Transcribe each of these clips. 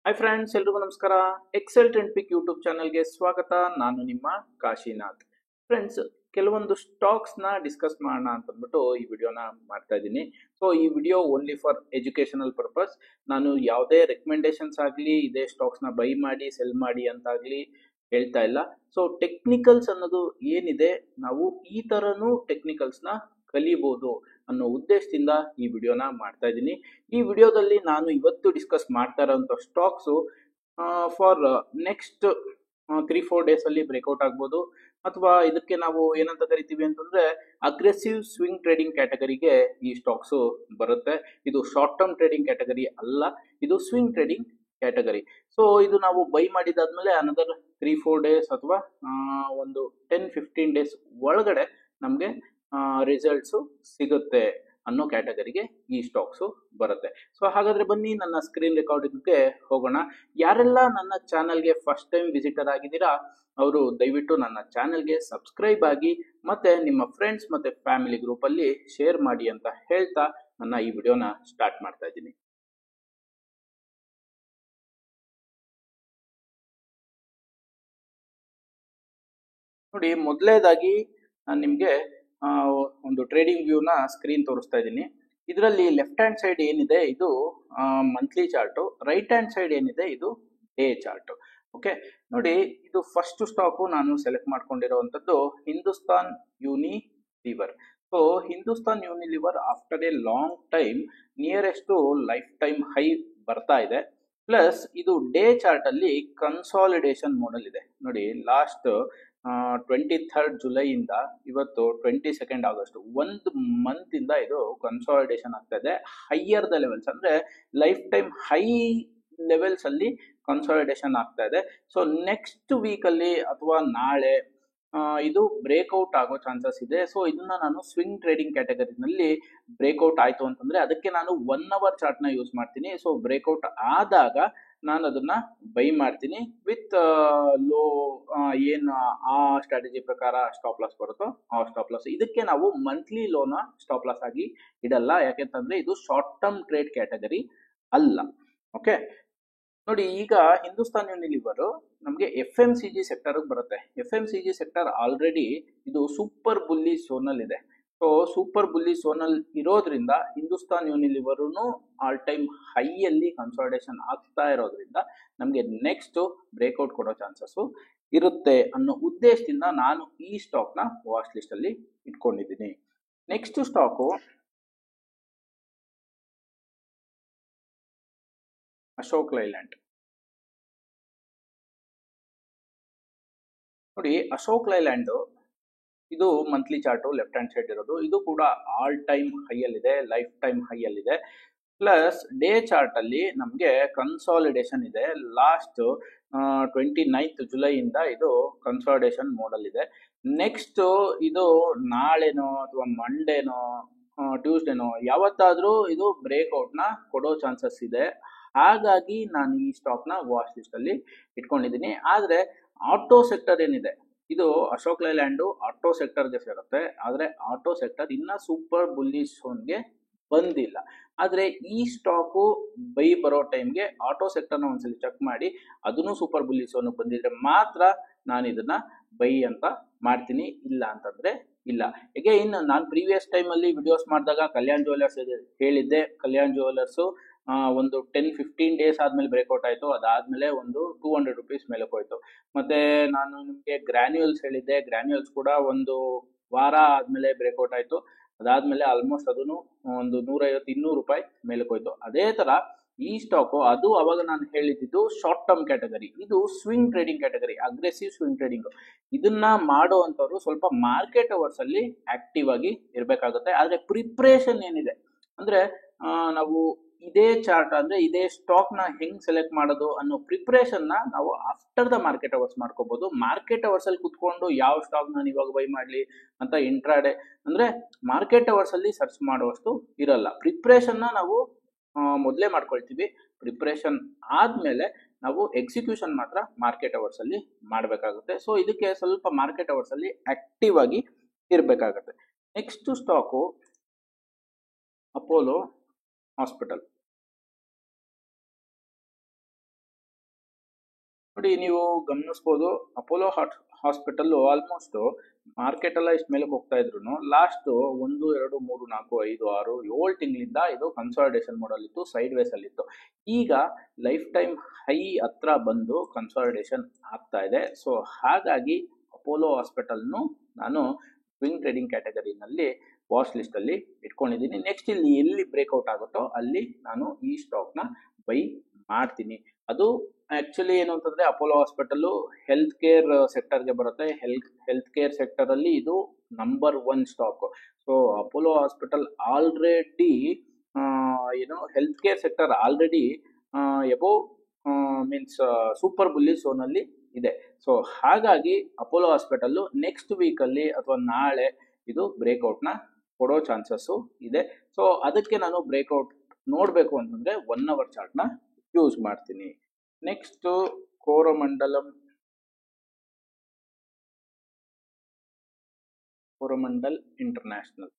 Hi friends, ಎಲ್ರಿಗೂ ನಮಸ್ಕಾರ. Excel trend ಪಿಕ್ YouTube ಚಾನಲ್ಗೆ ಸ್ವಾಗತ. ನಾನು ನಿಮ್ಮ ಕಾಶಿನಾಥ್. ಫ್ರೆಂಡ್ಸ್, ಕೆಲವೊಂದು ಸ್ಟಾಕ್ಸ್ನ ಡಿಸ್ಕಸ್ ಮಾಡೋಣ ಅಂತಂದ್ಬಿಟ್ಟು ಈ ವಿಡಿಯೋನ ಮಾಡ್ತಾ ಇದ್ದೀನಿ. ಸೊ ಈ video only for educational purpose. ನಾನು ಯಾವುದೇ ರೆಕಮೆಂಡೇಶನ್ಸ್ ಆಗಲಿ ಇದೇ ಸ್ಟಾಕ್ಸ್ನ ಬೈ ಮಾಡಿ ಸೆಲ್ ಮಾಡಿ ಅಂತಾಗಲಿ ಹೇಳ್ತಾ ಇಲ್ಲ. ಸೊ ಟೆಕ್ನಿಕಲ್ಸ್ ಅನ್ನೋದು ಏನಿದೆ, ನಾವು ಈ ಥರನೂ ಟೆಕ್ನಿಕಲ್ಸ್ನ ಕಲಿಬೋದು ಅನ್ನೋ ಉದ್ದೇಶದಿಂದ ಈ ವಿಡಿಯೋನ ಮಾಡ್ತಾ ಇದ್ದೀನಿ. ಈ ವಿಡಿಯೋದಲ್ಲಿ ನಾನು ಇವತ್ತು ಡಿಸ್ಕಸ್ ಮಾಡ್ತಾ ಇರೋಂಥ ಸ್ಟಾಕ್ಸು ಫಾರ್ ನೆಕ್ಸ್ಟ್ 3-4 ಡೇಸಲ್ಲಿ ಬ್ರೇಕ್ಔಟ್ ಆಗ್ಬೋದು, ಅಥವಾ ಇದಕ್ಕೆ ನಾವು ಏನಂತ ಕರಿತೀವಿ ಅಂತಂದ್ರೆ ಅಗ್ರೆಸಿವ್ ಸ್ವಿಂಗ್ ಟ್ರೇಡಿಂಗ್ ಕ್ಯಾಟಗರಿಗೆ ಈ ಸ್ಟಾಕ್ಸು ಬರುತ್ತೆ. ಇದು ಶಾರ್ಟ್ ಟರ್ಮ್ ಟ್ರೇಡಿಂಗ್ ಕ್ಯಾಟಗರಿ ಅಲ್ಲ, ಇದು ಸ್ವಿಂಗ್ ಟ್ರೇಡಿಂಗ್ ಕ್ಯಾಟಗರಿ. ಸೊ ಇದು ನಾವು ಬೈ ಮಾಡಿದಾದ್ಮೇಲೆ ಅನದರ್ 3-4 ಡೇಸ್ ಅಥವಾ ಒಂದು 10-15 ಡೇಸ್ ಒಳಗಡೆ ನಮಗೆ ರಿಸಲ್ಟ್ಸು ಸಿಗುತ್ತೆ ಅನ್ನೋ ಕ್ಯಾಟಗರಿಗೆ ಈ ಸ್ಟಾಕ್ಸು ಬರುತ್ತೆ. ಸೊ ಹಾಗಾದ್ರೆ ಬನ್ನಿ ನನ್ನ ಸ್ಕ್ರೀನ್ ರೆಕಾರ್ಡಿಂಗ್ಗೆ ಹೋಗೋಣ. ಯಾರೆಲ್ಲ ನನ್ನ ಚಾನಲ್ಗೆ ಫಸ್ಟ್ ಟೈಮ್ ವಿಸಿಟರ್ ಆಗಿದ್ದೀರಾ ಅವರು ದಯವಿಟ್ಟು ನನ್ನ ಚಾನಲ್ಗೆ ಸಬ್ಸ್ಕ್ರೈಬ್ ಆಗಿ ಮತ್ತೆ ನಿಮ್ಮ ಫ್ರೆಂಡ್ಸ್ ಮತ್ತೆ ಫ್ಯಾಮಿಲಿ ಗ್ರೂಪಲ್ಲಿ ಶೇರ್ ಮಾಡಿ ಅಂತ ಹೇಳ್ತಾ ನನ್ನ ಈ ವಿಡಿಯೋನ ಸ್ಟಾರ್ಟ್ ಮಾಡ್ತಾ ಇದ್ದೀನಿ. ನೋಡಿ, ಮೊದಲನೇದಾಗಿ ನಾನು ನಿಮಗೆ ಒಂದು ಟ್ರೇಡಿಂಗ್ ವ್ಯೂನ ಸ್ಕ್ರೀನ್ ತೋರಿಸ್ತಾ ಇದ್ದೀನಿ. ಇದರಲ್ಲಿ ಲೆಫ್ಟ್ ಹ್ಯಾಂಡ್ ಸೈಡ್ ಏನಿದೆ ಇದು monthly chart, right hand side ಏನಿದೆ ಇದು ಡೇ ಚಾರ್ಟು. ಓಕೆ, ನೋಡಿ, ಇದು ಫಸ್ಟ್ ಸ್ಟಾಕು ನಾನು ಸೆಲೆಕ್ಟ್ ಮಾಡ್ಕೊಂಡಿರುವಂಥದ್ದು Hindustan Unilever. So Hindustan Unilever after a long time nearest life time high ಬರ್ತಾ ಇದೆ. ಪ್ಲಸ್ ಇದು ಡೇ ಚಾರ್ಟ್ ಅಲ್ಲಿ ಕನ್ಸಾಲಿಡೇಷನ್ ಮೋಡಲ್ ಇದೆ. ನೋಡಿ, ಲಾಸ್ಟ್ 23rd ಜುಲೈಯಿಂದ ಇವತ್ತು 22nd ಆಗಸ್ಟ್, ಒಂದು ಮಂತ್ ಇಂದ ಇದು ಕನ್ಸಾಲಿಡೇಷನ್ ಆಗ್ತಾ ಇದೆ. ಹೈಯರ್ ದ ಲೆವೆಲ್ಸ್ ಅಂದ್ರೆ ಲೈಫ್ ಟೈಮ್ ಹೈ ಲೆವೆಲ್ಸ್ ಅಲ್ಲಿ ಕನ್ಸಾಲಿಡೇಷನ್ ಆಗ್ತಾ ಇದೆ. ಸೊ ನೆಕ್ಸ್ಟ್ ವೀಕ್ ಅಲ್ಲಿ ಅಥವಾ ನಾಳೆ ಇದು ಬ್ರೇಕ್ಔಟ್ ಆಗೋ ಚಾನ್ಸಸ್ ಇದೆ. ಸೊ ಇದನ್ನ ನಾನು ಸ್ವಿಂಗ್ ಟ್ರೇಡಿಂಗ್ ಕ್ಯಾಟಗರಿನಲ್ಲಿ ಬ್ರೇಕ್ಔಟ್ ಆಯ್ತು ಅಂತಂದ್ರೆ ಅದಕ್ಕೆ ನಾನು 1 hour ಚಾರ್ಟ್ನ ಯೂಸ್ ಮಾಡ್ತೀನಿ. ಸೊ ಬ್ರೇಕ್ಔಟ್ ಆದಾಗ ನಾನು ಅದನ್ನ ಬೈ ಮಾಡ್ತೀನಿ ವಿತ್ ಲೋ, ಏನು ಆ ಸ್ಟ್ರಾಟಜಿ ಪ್ರಕಾರ ಸ್ಟಾಪ್ ಲಾಸ್ ಬರುತ್ತೋ ಆ ಸ್ಟಾಪ್ ಲಾಸ್. ಇದಕ್ಕೆ ನಾವು ಮಂತ್ಲಿ ಲೋನ ಸ್ಟಾಪ್ ಲಾಸ್ ಆಗಿ ಇಡಲ್ಲ, ಯಾಕೆಂತಂದ್ರೆ ಇದು ಶಾರ್ಟ್ ಟರ್ಮ್ ಟ್ರೇಡ್ ಕ್ಯಾಟಗರಿ ಅಲ್ಲ. ಓಕೆ, ನೋಡಿ, ಈಗ ಹಿಂದೂಸ್ತಾನ್ ಯೂನಿಲಿವರ್ ನಮಗೆ FMCG ಸೆಕ್ಟರ್ ಬರುತ್ತೆ. FMCG ಸೆಕ್ಟರ್ ಆಲ್ರೆಡಿ ಇದು ಸೂಪರ್ ಬುಲ್ಲಿ ಝೋನಲ್ಲಿ ಇದೆ. ಸೊ ಸೂಪರ್ ಬುಲ್ಲಿ ಝೋನಲ್ಲಿ ಇರೋದ್ರಿಂದ ಹಿಂದೂಸ್ತಾನ್ ಯೂನಿಲಿವರ್ನು ಆಲ್ ಟೈಮ್ ಹೈಯಲ್ಲಿ ಕನ್ಸಾಲಿಡೇಷನ್ ಆಗ್ತಾ ಇರೋದ್ರಿಂದ ನಮಗೆ ನೆಕ್ಸ್ಟ್ ಬ್ರೇಕ್ಔಟ್ ಕೊಡೋ ಚಾನ್ಸಸ್ಸು ಇರುತ್ತೆ ಅನ್ನೋ ಉದ್ದೇಶದಿಂದ ನಾನು ಈ ಸ್ಟಾಕ್ನ ವಾಚ್ ಲಿಸ್ಟ್ ಅಲ್ಲಿ ಇಟ್ಕೊಂಡಿದ್ದೀನಿ. Next stock Ashok Leyland. ನೋಡಿ, ಅಶೋಕ್ ಲೈಲ್ಯಾಂಡ್ ಇದು monthly chart left hand side ಇರೋದು. ಇದು ಕೂಡ ಆಲ್ ಟೈಮ್ ಹೈಯಲ್ಲಿದೆ, ಲೈಫ್ ಟೈಮ್ ಹೈಯಲ್ಲಿದೆ. ಪ್ಲಸ್ ಡೇ ಚಾರ್ಟ್ ಅಲ್ಲಿ ನಮಗೆ ಕನ್ಸಾಲಿಡೇಷನ್ ಇದೆ. ಲಾಸ್ಟ್ 29th ಜುಲೈಯಿಂದ ಇದು ಕನ್ಸಾಲಿಡೇಷನ್ ಮೋಡಲ್ ಇದೆ. ನೆಕ್ಸ್ಟ್ ಇದು ನಾಳೆನೋ ಅಥವಾ ಮಂಡೇನೋ ಟ್ಯೂಸ್ಡೇನೋ ಯಾವತ್ತಾದ್ರೂ ಇದು ಬ್ರೇಕ್ಔಟ್ನ ಕೊಡೋ ಚಾನ್ಸಸ್ ಇದೆ. ಹಾಗಾಗಿ ನಾನು ಈ ಸ್ಟಾಕ್ನ ವಾಚ್ ಲಿಸ್ಟ್ ಅಲ್ಲಿ ಇಟ್ಕೊಂಡಿದ್ದೀನಿ. ಆದರೆ ಆಟೋ ಸೆಕ್ಟರ್ ಏನಿದೆ, ಇದು ಅಶೋಕ್ ಲೈಲ್ಯಾಂಡು ಆಟೋ ಸೆಕ್ಟರ್ಗೆ ಸೇರುತ್ತೆ. ಆದರೆ ಆಟೋ ಸೆಕ್ಟರ್ ಇನ್ನ ಸೂಪರ್ ಬುಲ್ಲಿಶ್ ಝೋನ್ಗೆ ಬಂದಿಲ್ಲ. ಆದರೆ ಈ ಸ್ಟಾಕು ಬೈ ಬರೋ ಟೈಮ್ಗೆ ಆಟೋ ಸೆಕ್ಟರ್ನ ಒಂದ್ಸಲಿ ಚೆಕ್ ಮಾಡಿ ಅದನ್ನು ಸೂಪರ್ ಬುಲ್ಲಿಶ್ ಝೋನ್ ಬಂದಿದ್ರೆ ಮಾತ್ರ ನಾನು ಇದನ್ನ ಬೈ ಅಂತ ಮಾಡ್ತೀನಿ, ಇಲ್ಲ ಅಂತಂದ್ರೆ ಇಲ್ಲ. ಅಗೈನ್ ನಾನು ಪ್ರೀವಿಯಸ್ ಟೈಮಲ್ಲಿ ವಿಡಿಯೋಸ್ ಮಾಡಿದಾಗ ಕಲ್ಯಾಣ್ ಜ್ಯುವೆಲರ್ಸ್ ಹೇಳಿದ್ದೆ. ಕಲ್ಯಾಣ್ ಜ್ಯುವೆಲರ್ಸು ಒಂದು 10-15 ಡೇಸ್ ಆದ್ಮೇಲೆ ಬ್ರೇಕ್ಔಟ್ ಆಯಿತು. ಅದಾದ್ಮೇಲೆ ಒಂದು 200 ರೂಪೀಸ್ ಮೇಲೆ ಹೋಯ್ತು. ಮತ್ತೆ ನಾನು ನಿಮಗೆ ಗ್ರ್ಯಾನ್ಯೂಲ್ಸ್ ಹೇಳಿದ್ದೆ. ಗ್ರ್ಯಾನ್ಯೂಲ್ಸ್ ಕೂಡ ಒಂದು ವಾರ ಆದ್ಮೇಲೆ ಬ್ರೇಕ್ಔಟ್ ಆಯಿತು. ಅದಾದ್ಮೇಲೆ ಆಲ್ಮೋಸ್ಟ್ ಅದನ್ನು ಒಂದು 150-200 ರೂಪಾಯಿ ಮೇಲೆ ಹೋಯ್ತು. ಅದೇ ತರ ಈ ಸ್ಟಾಕು, ಅದು ಅವಾಗ ನಾನು ಹೇಳಿದ್ದು ಶಾರ್ಟ್ ಟರ್ಮ್ ಕ್ಯಾಟಗರಿ, ಇದು swing trading category, aggressive swing trading. ಇದನ್ನ ಮಾಡುವಂಥವ್ರು ಸ್ವಲ್ಪ ಮಾರ್ಕೆಟ್ ಅವರ್ಸ್ ಅಲ್ಲಿ ಆಕ್ಟಿವ್ ಆಗಿ ಇರಬೇಕಾಗುತ್ತೆ. ಆದರೆ ಪ್ರಿಪ್ರೇಷನ್ ಏನಿದೆ ಅಂದ್ರೆ ನಾವು ಇದೇ ಚಾರ್ಟ್ ಅಂದ್ರೆ ಇದೇ ಸ್ಟಾಕ್ ನ ಹೆಂಗ್ ಸೆಲೆಕ್ಟ್ ಮಾಡೋದು ಅನ್ನೋ ಪ್ರಿಪರೇಷನ್ ನ ನಾವು ಆಫ್ಟರ್ ದ ಮಾರ್ಕೆಟ್ ಅವರ್ಸ್ ಮಾಡ್ಕೋಬಹುದು. ಮಾರ್ಕೆಟ್ ಅವರ್ಸ್ ಅಲ್ಲಿ ಕುತ್ಕೊಂಡು ಯಾವ ಸ್ಟಾಕ್ ನಾನು ಇವಾಗ ಬೈ ಮಾಡ್ಲಿ ಅಂತ ಇಂಟ್ರಾಡೇ ಅಂದ್ರೆ ಮಾರ್ಕೆಟ್ ಅವರ್ಸ್ ಅಲ್ಲಿ ಸರ್ಚ್ ಮಾಡುವಷ್ಟು ಇರಲ್ಲ. ಪ್ರಿಪ್ರೇಷನ್ ನ ನಾವು ಮೊದಲೇ ಮಾಡ್ಕೊಳ್ತೀವಿ. ಪ್ರಿಪ್ರೇಷನ್ ಆದ್ಮೇಲೆ ನಾವು ಎಕ್ಸಿಕ್ಯೂಷನ್ ಮಾತ್ರ ಮಾರ್ಕೆಟ್ ಅವರ್ಸ್ ಅಲ್ಲಿ ಮಾಡಬೇಕಾಗುತ್ತೆ. ಸೊ ಇದಕ್ಕೆ ಸ್ವಲ್ಪ ಮಾರ್ಕೆಟ್ ಅವರ್ಸ್ ಅಲ್ಲಿ ಆಕ್ಟಿವ್ ಆಗಿ ಇರಬೇಕಾಗುತ್ತೆ. Next stock Apollo hospital. ನೋಡಿ ನೀವು ಗಮನಿಸ್ಬೋದು, ಅಪೋಲೋ ಹಾಸ್ಪಿಟಲ್ ಆಲ್ಮೋಸ್ಟ್ ಮಾರ್ಕೆಟ್ ಎಲ್ಲ ಇಷ್ಟು ಮೇಲೆ ಹೋಗ್ತಾ ಇದ್ರು ಲಾಸ್ಟ್ 1, 2, 3, 4, 5, 6, 7 ತಿಂಗಳಿಂದ ಇದು ಕನ್ಸಾಲಿಡೇಷನ್ ಮಾಡಲ್ ಇತ್ತು, ಸೈಡ್ ವೇಸ್ ಅಲ್ಲಿ ಇತ್ತು. ಈಗ ಲೈಫ್ ಟೈಮ್ ಹೈ ಹತ್ರ ಬಂದು ಕನ್ಸಾಲಿಡೇಷನ್ ಆಗ್ತಾ ಇದೆ. ಸೊ ಹಾಗಾಗಿ ಅಪೋಲೋ ಹಾಸ್ಪಿಟಲ್ನು ನಾನು ಸ್ವಿಂಗ್ ಟ್ರೇಡಿಂಗ್ ಕ್ಯಾಟಗರಿನಲ್ಲಿ ವಾಚ್ ಲಿಸ್ಟ್ ಅಲ್ಲಿ ಇಟ್ಕೊಂಡಿದ್ದೀನಿ. ನೆಕ್ಸ್ಟ್ ಇಲ್ಲಿ ಎಲ್ಲಿ ಬ್ರೇಕ್ಔಟ್ ಆಗುತ್ತೋ ಅಲ್ಲಿ ನಾನು ಈ ಸ್ಟಾಕ್ ನ ಬೈ ಮಾಡ್ತೀನಿ. ಅದು ಆಕ್ಚುಲಿ ಏನು ಅಂತಂದ್ರೆ ಅಪೋಲೋ ಹಾಸ್ಪಿಟಲ್ ಹೆಲ್ತ್ ಕೇರ್ ಸೆಕ್ಟರ್ಗೆ ಬರುತ್ತೆ. ಹೆಲ್ತ್ ಕೇರ್ ಸೆಕ್ಟರ್ ಅಲ್ಲಿ ಇದು number 1 stock. So Apollo hospital already health care sector already above means super bullish zone ಅಲ್ಲಿ ಇದೆ. ಸೊ ಹಾಗಾಗಿ ಅಪೋಲೋ ಹಾಸ್ಪಿಟಲ್ ನೆಕ್ಸ್ಟ್ ವೀಕ್ ಅಲ್ಲಿ ಅಥವಾ ನಾಳೆ ಇದು ಬ್ರೇಕ್ಔಟ್ ನ ಕೊಡೋ ಚಾನ್ಸಸ್ ಇದೆ. ಸೊ ಅದಕ್ಕೆ ನಾನು ಬ್ರೇಕ್ಔಟ್ ನೋಡ್ಬೇಕು ಅಂತಂದ್ರೆ 1 hour ಚಾರ್ಟ್ ನ ಯೂಸ್ ಮಾಡ್ತೀನಿ. Next Coromandel international.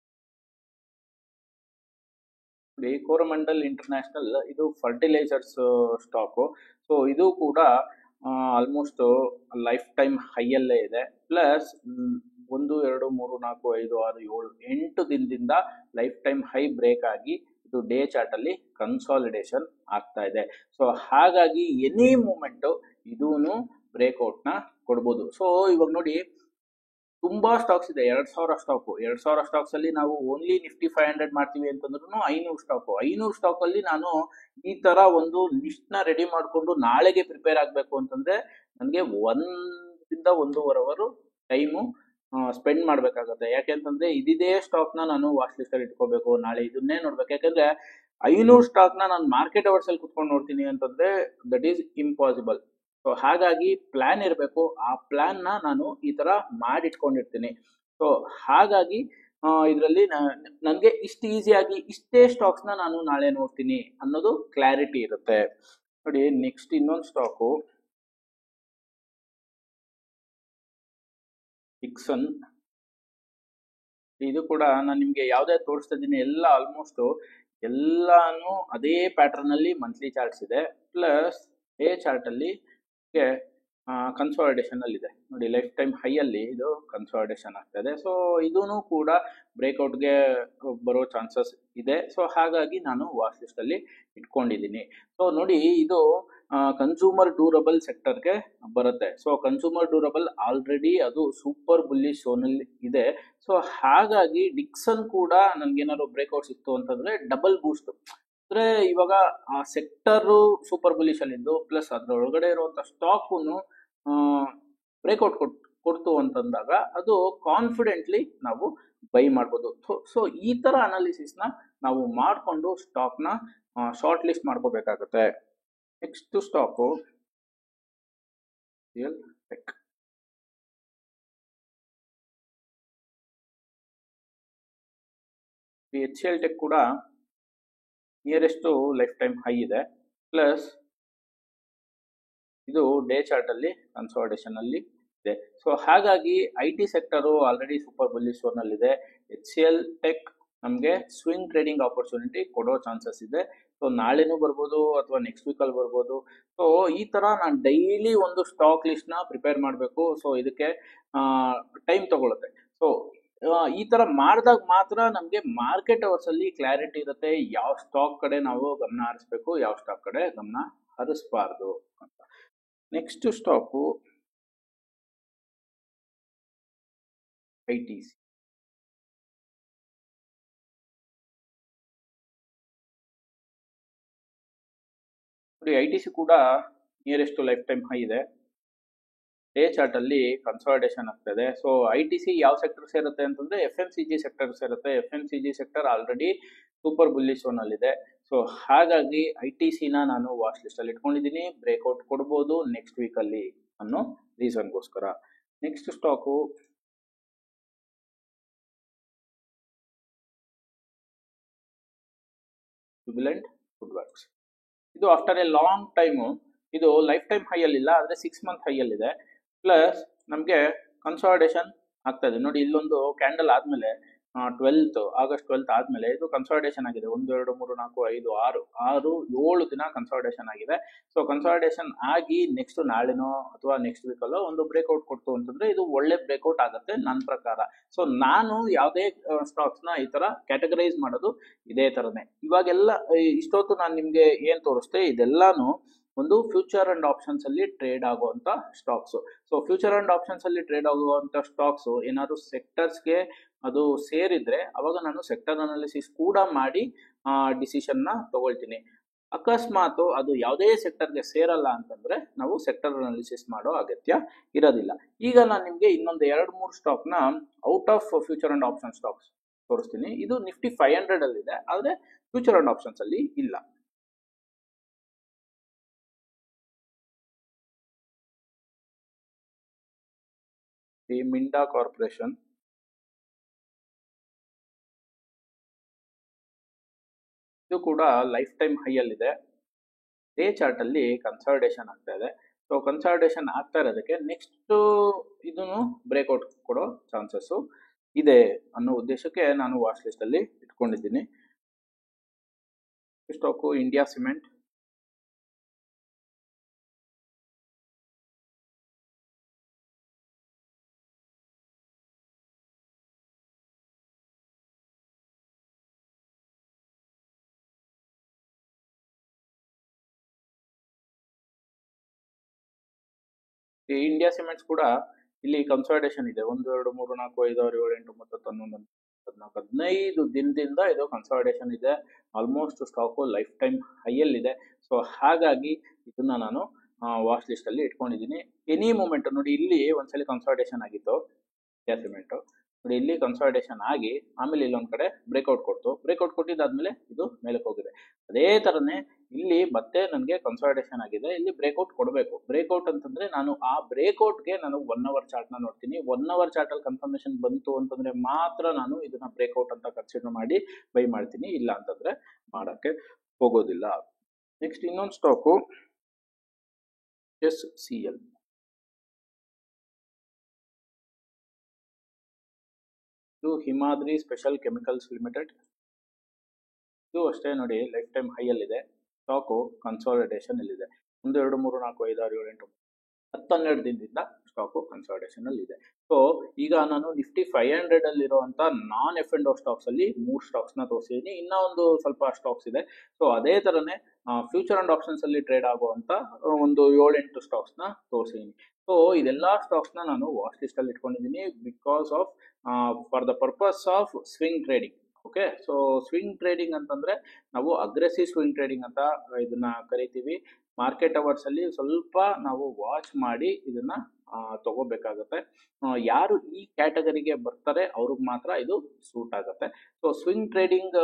Coromandel international ಇದು ಫರ್ಟಿಲೈಸರ್ಸ್ ಸ್ಟಾಕ್. ಸೊ ಇದು ಕೂಡ ಆಲ್ಮೋಸ್ಟ್ ಲೈಫ್ ಟೈಮ್ ಹೈಯಲ್ಲೇ ಇದೆ. ಪ್ಲಸ್ 1, 2, 3, 4, 5, 6, 7, 8 ದಿನದಿಂದ ಲೈಫ್ ಟೈಮ್ ಹೈ ಬ್ರೇಕ್ ಆಗಿ ಇದು ಡೇ ಚಾರ್ಟ್ ಅಲ್ಲಿ ಕನ್ಸಾಲಿಡೇಷನ್ ಆಗ್ತಾ ಇದೆ. ಸೊ ಹಾಗಾಗಿ ಎನಿ ಮೂಮೆಂಟ್ ಇದೂನು ಬ್ರೇಕ್ಔಟ್ ನ ಕೊಡ್ಬೋದು. ಸೊ ಇವಾಗ ನೋಡಿ ತುಂಬಾ ಸ್ಟಾಕ್ಸ್ ಇದೆ, 2000 ಸ್ಟಾಕ್. 2000 ಸ್ಟಾಕ್ಸ್ ಅಲ್ಲಿ ನಾವು ಓನ್ಲಿ ನಿಫ್ಟಿ 500 ಮಾಡ್ತೀವಿ ಅಂತಂದ್ರೂ 500 ಸ್ಟಾಕ್ ಅಲ್ಲಿ ನಾನು ಈ ತರ ಒಂದು ಲಿಸ್ಟ್ ನ ರೆಡಿ ಮಾಡ್ಕೊಂಡು ನಾಳೆಗೆ ಪ್ರಿಪೇರ್ ಆಗ್ಬೇಕು ಅಂತಂದ್ರೆ ನನಗೆ 1 ರಿಂದ 1.5 hour ಟೈಮು ಸ್ಪೆಂಡ್ ಮಾಡ್ಬೇಕಾಗತ್ತೆ. ಯಾಕೆಂತಂದ್ರೆ ಇದಿದೇ ಸ್ಟಾಕ್ ನ ನಾನು ವಾಚ್ ಲಿಸ್ಟ್ ಅಲ್ಲಿ ಇಟ್ಕೋಬೇಕು, ನಾಳೆ ಇದನ್ನೇ ನೋಡ್ಬೇಕು. ಯಾಕಂದ್ರೆ 500 ಸ್ಟಾಕ್ ನ ನಾನು ಮಾರ್ಕೆಟ್ ಅವರ್ಸ್ ಅಲ್ಲಿ ಕುತ್ಕೊಂಡು ನೋಡ್ತೀನಿ ಅಂತಂದ್ರೆ ದಟ್ ಈಸ್ ಇಂಪಾಸಿಬಲ್. ಸೊ ಹಾಗಾಗಿ ಪ್ಲಾನ್ ಇರಬೇಕು. ಆ ಪ್ಲಾನ್ ನ ನಾನು ಈ ತರ ಮಾಡಿಟ್ಕೊಂಡಿರ್ತೀನಿ. ಸೊ ಹಾಗಾಗಿ ಇದರಲ್ಲಿ ನನಗೆ ಇಷ್ಟು ಈಸಿಯಾಗಿ ಇಷ್ಟೇ ಸ್ಟಾಕ್ಸ್ ನ ನಾನು ನಾಳೆ ನೋಡ್ತೀನಿ ಅನ್ನೋದು ಕ್ಲಾರಿಟಿ ಇರುತ್ತೆ. ನೋಡಿ ನೆಕ್ಸ್ಟ್ ಇನ್ನೊಂದು ಸ್ಟಾಕು ಡಿಕ್ಸನ್. ಇದು ಕೂಡ ನಾನು ನಿಮ್ಗೆ ಯಾವ್ದೇ ತೋರಿಸ್ತಾ ಇದ್ದೀನಿ ಎಲ್ಲ ಆಲ್ಮೋಸ್ಟ್ ಎಲ್ಲಾನು ಅದೇ ಪ್ಯಾಟರ್ನ್ ಅಲ್ಲಿ ಮಂತ್ಲಿ ಚಾರ್ಟ್ಸ್ ಇದೆ. ಪ್ಲಸ್ ಡೇ ಚಾರ್ಟ್ ಅಲ್ಲಿ ಕನ್ಸಾಲಿಡೇಷನ್ ಅಲ್ಲಿ ಇದೆ. ನೋಡಿ ಲೈಫ್ ಟೈಮ್ ಹೈ ಅಲ್ಲಿ ಇದು ಕನ್ಸಾಲಿಡೇಷನ್ ಆಗ್ತಾ ಇದೆ. ಸೊ ಇದೂನು ಕೂಡ ಬ್ರೇಕ್ಔಟ್ಗೆ ಬರೋ ಚಾನ್ಸಸ್ ಇದೆ. ಸೊ ಹಾಗಾಗಿ ನಾನು ವಾಚ್ ಲಿಸ್ಟ್ ಅಲ್ಲಿ ಇಟ್ಕೊಂಡಿದ್ದೀನಿ. ಸೊ ನೋಡಿ ಇದು ಕನ್ಸ್ಯೂಮರ್ ಡ್ಯೂರಬಲ್ ಸೆಕ್ಟರ್ಗೆ ಬರುತ್ತೆ. ಸೊ ಕನ್ಸ್ಯೂಮರ್ ಡ್ಯೂರಬಲ್ ಆಲ್ರೆಡಿ ಅದು ಸೂಪರ್ ಬುಲ್ಲಿಶ್ ಝೋನ್ ಅಲ್ಲಿ ಇದೆ. ಸೊ ಹಾಗಾಗಿ ಡಿಕ್ಸನ್ ಕೂಡ ನನ್ಗೇನಾದ್ರು ಬ್ರೇಕ್ಔಟ್ ಸಿಕ್ತು ಅಂತಂದ್ರೆ ಡಬಲ್ ಬೂಸ್ಟ್. ಅಂದ್ರೆ ಇವಾಗ ಆ ಸೆಕ್ಟರ್ ಸೂಪರ್ ಬುಲಿಶ್ ಅಲ್ಲಿ ಇದ್ದು ಪ್ಲಸ್ ಅದ್ರೊಳಗಡೆ ಇರುವಂತ ಸ್ಟಾಕ್ ಬ್ರೇಕ್ಔಟ್ ಕೊಡ್ತು ಅಂತಂದಾಗ ಅದು ಕಾನ್ಫಿಡೆಂಟ್ಲಿ ನಾವು ಬೈ ಮಾಡ್ಬೋದು. ಸೊ ಈ ತರ ಅನಾಲಿಸಿಸ್ ನ ನಾವು ಮಾಡ್ಕೊಂಡು ಸ್ಟಾಕ್ ನ ಶಾರ್ಟ್ ಲಿಸ್ಟ್ ಮಾಡ್ಕೋಬೇಕಾಗುತ್ತೆ. Next stock real tech. HCL tech ಕೂಡ ನಿಯರೆಸ್ಟ್ ಲೈಫ್ ಟೈಮ್ ಹೈ ಇದೆ. ಪ್ಲಸ್ ಇದು ಡೇ ಚಾರ್ಟ್ ಅಲ್ಲಿ ಕನ್ಸಾಲಿಡೇಷನ್ ಅಲ್ಲಿ ಇದೆ. ಸೊ ಹಾಗಾಗಿ IT sector already super bullish zone ಅಲ್ಲಿ ಇದೆ. HCL ಟೆಕ್ ನಮಗೆ ಸ್ವಿಂಗ್ ಟ್ರೇಡಿಂಗ್ ಆಪರ್ಚುನಿಟಿ ಕೊಡೋ ಚಾನ್ಸಸ್ ಇದೆ. ಸೊ ನಾಳೆನೂ ಬರ್ಬೋದು ಅಥವಾ ನೆಕ್ಸ್ಟ್ ವೀಕ್ ಅಲ್ಲಿ ಬರ್ಬೋದು. ಸೊ ಈ ತರ ನಾನು ಡೈಲಿ ಒಂದು ಸ್ಟಾಕ್ ಲಿಸ್ಟ್ ನ ಪ್ರಿಪೇರ್ ಮಾಡಬೇಕು. ಸೊ ಇದಕ್ಕೆ ಟೈಮ್ ತಗೊಳುತ್ತೆ. ಸೊ ಈ ತರ ಮಾಡಿದಾಗ ಮಾತ್ರ ನಮ್ಗೆ ಮಾರ್ಕೆಟ್ ಅವರ್ಸ್ ಅಲ್ಲಿ ಕ್ಲಾರಿಟಿ ಇರುತ್ತೆ ಯಾವ ಸ್ಟಾಕ್ ಕಡೆ ನಾವು ಗಮನ ಹರಿಸ್ಬೇಕು, ಯಾವ ಸ್ಟಾಕ್ ಕಡೆ ಗಮನ ಹರಿಸಬಾರ್ದು ಅಂತ. Next stock ITC. ನೋಡಿ ITC ಕೂಡ ನಿಯರೆಸ್ಟ್ ಲೈಫ್ ಟೈಮ್ ಹೈ ಇದೆ. ಡೇ ಚಾರ್ಟ್ ಅಲ್ಲಿ ಕನ್ಸಾಲಿಡೇಷನ್ ಆಗ್ತದೆ. ಸೊ ITC ಯಾವ ಸೆಕ್ಟರ್ ಸೇರುತ್ತೆ ಅಂತಂದ್ರೆ FMCG ಸೆಕ್ಟರ್ ಸೇರುತ್ತೆ. FMCG sector already super bullish zone ಅಲ್ಲಿ ಇದೆ. ಸೊ ಹಾಗಾಗಿ ITC ನ ನಾನು ವಾಚ್ ಲಿಸ್ಟ್ ಅಲ್ಲಿ ಇಟ್ಕೊಂಡಿದ್ದೀನಿ. ಬ್ರೇಕ್ಔಟ್ ಕೊಡ್ಬೋದು ನೆಕ್ಸ್ಟ್ ವೀಕ್ ಅಲ್ಲಿ ಅನ್ನೋ ರೀಸನ್ಗೋಸ್ಕರ. Next stock Jubilant Food Works. ಇದು ಆಫ್ಟರ್ ಎ ಲಾಂಗ್ ಟೈಮು ಇದು ಲೈಫ್ ಟೈಮ್ ಹೈ ಅಲ್ಲಿ ಇಲ್ಲ, ಆದ್ರೆ 6 month ಹೈ ಅಲ್ಲಿ ಇದೆ. ಪ್ಲಸ್ ನಮಗೆ ಕನ್ಸಾಲಿಡೇಷನ್ ಆಗ್ತಾ ಇದೆ. ನೋಡಿ ಇಲ್ಲೊಂದು ಕ್ಯಾಂಡಲ್ ಆದ್ಮೇಲೆ ಆಗಸ್ಟ್ 12 ಆದ್ಮೇಲೆ ಇದು ಕನ್ಸಾಲಿಡೇಷನ್ ಆಗಿದೆ. 1 2 3 4 5 6 7 ದಿನ ಕನ್ಸಾಲಿಡೇಷನ್ ಆಗಿದೆ. ಸೊ ಕನ್ಸಾಲಿಡೇಷನ್ ಆಗಿ ನೆಕ್ಸ್ಟ್ ನಾಳೆನೋ ಅಥವಾ ನೆಕ್ಸ್ಟ್ ವೀಕಲ್ಲೋ ಒಂದು ಬ್ರೇಕ್ಔಟ್ ಕೊಡ್ತು ಅಂತಂದ್ರೆ ಇದು ಒಳ್ಳೆ ಬ್ರೇಕ್ಔಟ್ ಆಗುತ್ತೆ ನನ್ನ ಪ್ರಕಾರ. ಸೊ ನಾನು ಯಾವುದೇ ಸ್ಟಾಕ್ಸ್ ನ ಈ ತರ ಕ್ಯಾಟಗರೈಸ್ ಮಾಡೋದು ಇದೇ ತರನೇ. ಇವಾಗೆಲ್ಲ ಇಷ್ಟೊತ್ತು ನಾನು ನಿಮ್ಗೆ ಏನ್ ತೋರಿಸ್ತೆ ಇದೆಲ್ಲಾನು ಒಂದು ಫ್ಯೂಚರ್ ಅಂಡ್ ಆಪ್ಷನ್ಸ್ ಅಲ್ಲಿ ಟ್ರೇಡ್ ಆಗುವಂತ stocks. So future and options ಅಲ್ಲಿ ಟ್ರೇಡ್ ಆಗುವಂತ ಸ್ಟಾಕ್ಸ್ ಏನಾದ್ರು ಸೆಕ್ಟರ್ಸ್ಗೆ ಅದು ಸೇರಿದ್ರೆ ಅವಾಗ ನಾನು ಸೆಕ್ಟರ್ ಅನಾಲಿಸಿಸ್ ಕೂಡ ಮಾಡಿ ಡಿಸಿಷನ್ ನ ತಗೊಳ್ತೀನಿ. ಅಕಸ್ಮಾತ್ ಅದು ಯಾವುದೇ ಸೆಕ್ಟರ್ಗೆ ಸೇರಲ್ಲ ಅಂತಂದ್ರೆ ನಾವು ಸೆಕ್ಟರ್ ಅನಾಲಿಸಿಸ್ ಮಾಡೋ ಅಗತ್ಯ ಇರೋದಿಲ್ಲ. ಈಗ ನಾನು ನಿಮ್ಗೆ ಇನ್ನೊಂದು 2-3 ಸ್ಟಾಕ್ ನ out of future and option stocks ತೋರಿಸ್ತೀನಿ. ಇದು ನಿಫ್ಟಿ 500 ಅಲ್ಲಿ ಇದೆ, ಆದ್ರೆ ಫ್ಯೂಚರ್ ಅಂಡ್ ಆಪ್ಷನ್ಸ್ ಅಲ್ಲಿ ಇಲ್ಲ. ಮಿಂಡಾ ಕಾರ್ಪೊರೇಷನ್, ಇದು ಕೂಡ ಲೈಫ್ ಟೈಮ್ ಹೈ ಅಲ್ಲಿದೆ. ಡೇ ಚಾರ್ಟ್ ಅಲ್ಲಿ ಕನ್ಸಾಲಿಡೇಷನ್ ಆಗ್ತಾ ಇದೆ. ಸೊ ಕನ್ಸಾಲಿಡೇಷನ್ ಆಗ್ತಾ ಇರೋದಕ್ಕೆ ನೆಕ್ಸ್ಟ್ ಇದನ್ನು ಬ್ರೇಕ್ಔಟ್ ಕೊಡೋ ಚಾನ್ಸಸ್ ಇದೆ ಅನ್ನೋ ಉದ್ದೇಶಕ್ಕೆ ನಾನು ವಾಚ್ ಲಿಸ್ಟ್ ಅಲ್ಲಿ ಇಟ್ಕೊಂಡಿದ್ದೀನಿ. Stock India cement, India cements ಕೂಡ ಇಲ್ಲಿ ಕನ್ಸಾಲಿಡೇಷನ್ ಇದೆ. 1 2 3 4 5 6 7 8 9 10 11 14 15 ದಿನದಿಂದ ಇದು ಕನ್ಸಾಲಿಡೇಷನ್ ಇದೆ. ಆಲ್ಮೋಸ್ಟ್ ಸ್ಟಾಕು ಲೈಫ್ ಟೈಮ್ ಹೈಯಲ್ಲಿ ಇದೆ. ಸೊ ಹಾಗಾಗಿ ಇದನ್ನ ನಾನು ವಾಚ್ ಲಿಸ್ಟ್ ಅಲ್ಲಿ ಇಟ್ಕೊಂಡಿದ್ದೀನಿ. ಎನಿ ಮೂಮೆಂಟ್ ನೋಡಿ, ಇಲ್ಲಿ ಒಂದ್ಸಲಿ ಕನ್ಸಾಲಿಡೇಷನ್ ಆಗಿತ್ತು ಇಂಡಿಯಾ ಸಿಮೆಂಟ್. ನೋಡಿ ಇಲ್ಲಿ ಕನ್ಸಾಲಿಡೇಷನ್ ಆಗಿ ಆಮೇಲೆ ಇಲ್ಲೊಂದ್ ಕಡೆ ಬ್ರೇಕ್ಔಟ್ ಕೊಡ್ತು. ಬ್ರೇಕ್ಔಟ್ ಕೊಟ್ಟಿದ್ದಾದ್ಮೇಲೆ ಇದು ಮೇಲಕ್ಕೆ ಹೋಗಿದೆ. ಅದೇ ತರನೇ ಇಲ್ಲಿ ಮತ್ತೆ ನನಗೆ ಕನ್ಸಾಲಿಡೇಷನ್ ಆಗಿದೆ. ಇಲ್ಲಿ ಬ್ರೇಕ್ಔಟ್ ಕೊಡಬೇಕು. ಬ್ರೇಕ್ಔಟ್ ಅಂತಂದ್ರೆ ನಾನು ಆ ಬ್ರೇಕ್ಔಟ್ಗೆ ನಾನು 1 ಅವರ್ ಚಾರ್ಟ್ ನ ನೋಡ್ತೀನಿ. 1 ಅವರ್ ಚಾರ್ಟ್ ಅಲ್ಲಿ ಕನ್ಫರ್ಮೇಶನ್ ಬಂತು ಅಂತಂದ್ರೆ ಮಾತ್ರ ನಾನು ಇದನ್ನ ಬ್ರೇಕ್ಔಟ್ ಅಂತ ಕನ್ಸಿಡರ್ ಮಾಡಿ ಬೈ ಮಾಡ್ತೀನಿ, ಇಲ್ಲ ಅಂತಂದ್ರೆ ಮಾಡಕ್ಕೆ ಹೋಗೋದಿಲ್ಲ. ನೆಕ್ಸ್ಟ್ ಇನ್ನೊಂದು ಸ್ಟಾಕು SCL. ಇದು ಹಿಮಾದ್ರಿ ಸ್ಪೆಷಲ್ ಕೆಮಿಕಲ್ಸ್ ಲಿಮಿಟೆಡ್. ಇದು ಅಷ್ಟೇ ನೋಡಿ, ಲೈಫ್ ಟೈಮ್ ಹೈ ಅಲ್ಲಿದೆ. ಸ್ಟಾಕು ಕನ್ಸಾಲಿಡೇಷನ್ ಅಲ್ಲಿದೆ. 1 2 3 4 5 6 7 8 10-12 ದಿನದಿಂದ ಸ್ಟಾಕು ಕನ್ಸಾಲಿಡೇಷನ್ ಅಲ್ಲಿ ಇದೆ. ಸೊ ಈಗ ನಾನು ನಿಫ್ಟಿ 500 ಅಲ್ಲಿರುವಂತ ನಾನ್ F&O ಸ್ಟಾಕ್ಸ್ ಅಲ್ಲಿ 3 ಸ್ಟಾಕ್ಸ್ ನ ತೋರಿಸಿದ್ದೀನಿ. ಇನ್ನ ಒಂದು ಸ್ವಲ್ಪ ಸ್ಟಾಕ್ಸ್ ಇದೆ. ಸೊ ಅದೇ ತರನೇ ಫ್ಯೂಚರ್ ಅಂಡ್ ಆಪ್ಷನ್ಸ್ ಅಲ್ಲಿ ಟ್ರೇಡ್ ಆಗುವಂತ ಒಂದು 7-8 ಸ್ಟಾಕ್ಸ್ ನ ತೋರಿಸಿದ್ದೀನಿ. ಸೊ ಇದೆಲ್ಲಾ ಸ್ಟಾಕ್ಸ್ ನ ನಾನು ವಾಚ್ ಲಿಸ್ಟ್ ಅಲ್ಲಿ ಇಟ್ಕೊಂಡಿದ್ದೀನಿ because of for the purpose of swing trading. Okay, so swing trading ಅಂತಂದ್ರೆ ನಾವು ಅಗ್ರೆಸಿವ್ ಸ್ವಿಂಗ್ ಟ್ರೇಡಿಂಗ್ ಅಂತ ಇದನ್ನ ಕರಿತೀವಿ. ಮಾರ್ಕೆಟ್ ಅವರ್ಸ್ ಅಲ್ಲಿ ಸ್ವಲ್ಪ ನಾವು ವಾಚ್ ಮಾಡಿ ಇದನ್ನ ತಗೋಬೇಕಾಗತ್ತೆ. ಯಾರು ಈ ಕ್ಯಾಟಗರಿಗೆ ಬರ್ತಾರೆ ಅವ್ರಿಗೆ ಮಾತ್ರ ಇದು ಸೂಟ್ ಆಗುತ್ತೆ. ಸೊ ಸ್ವಿಂಗ್ ಟ್ರೇಡಿಂಗ್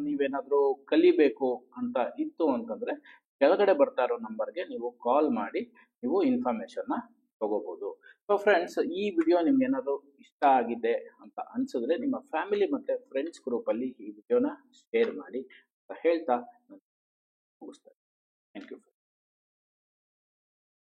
ನೀವೇನಾದ್ರೂ ಕಲಿಬೇಕು ಅಂತ ಇತ್ತು ಅಂತಂದ್ರೆ ಕೆಳಗಡೆ ಬರ್ತಾ ಇರೋ ನಂಬರ್ಗೆ ನೀವು ಕಾಲ್ ಮಾಡಿ ನೀವು ಇನ್ಫಾರ್ಮೇಶನ್ ತಗೋಬಹುದು. ಸೊ ಫ್ರೆಂಡ್ಸ್, ಈ ವಿಡಿಯೋ ನಿಮ್ಗೆ ಏನಾದ್ರು ಇಷ್ಟ ಆಗಿದೆ ಅಂತ ಅನ್ಸಿದ್ರೆ ನಿಮ್ಮ ಫ್ಯಾಮಿಲಿ ಮತ್ತೆ ಫ್ರೆಂಡ್ಸ್ ಗ್ರೂಪ್ ಅಲ್ಲಿ ಈ ವಿಡಿಯೋನ ಶೇರ್ ಮಾಡಿ ಅಂತ ಹೇಳ್ತಾ ಮುಗಿಸ್ತಾರೆ. Thank you.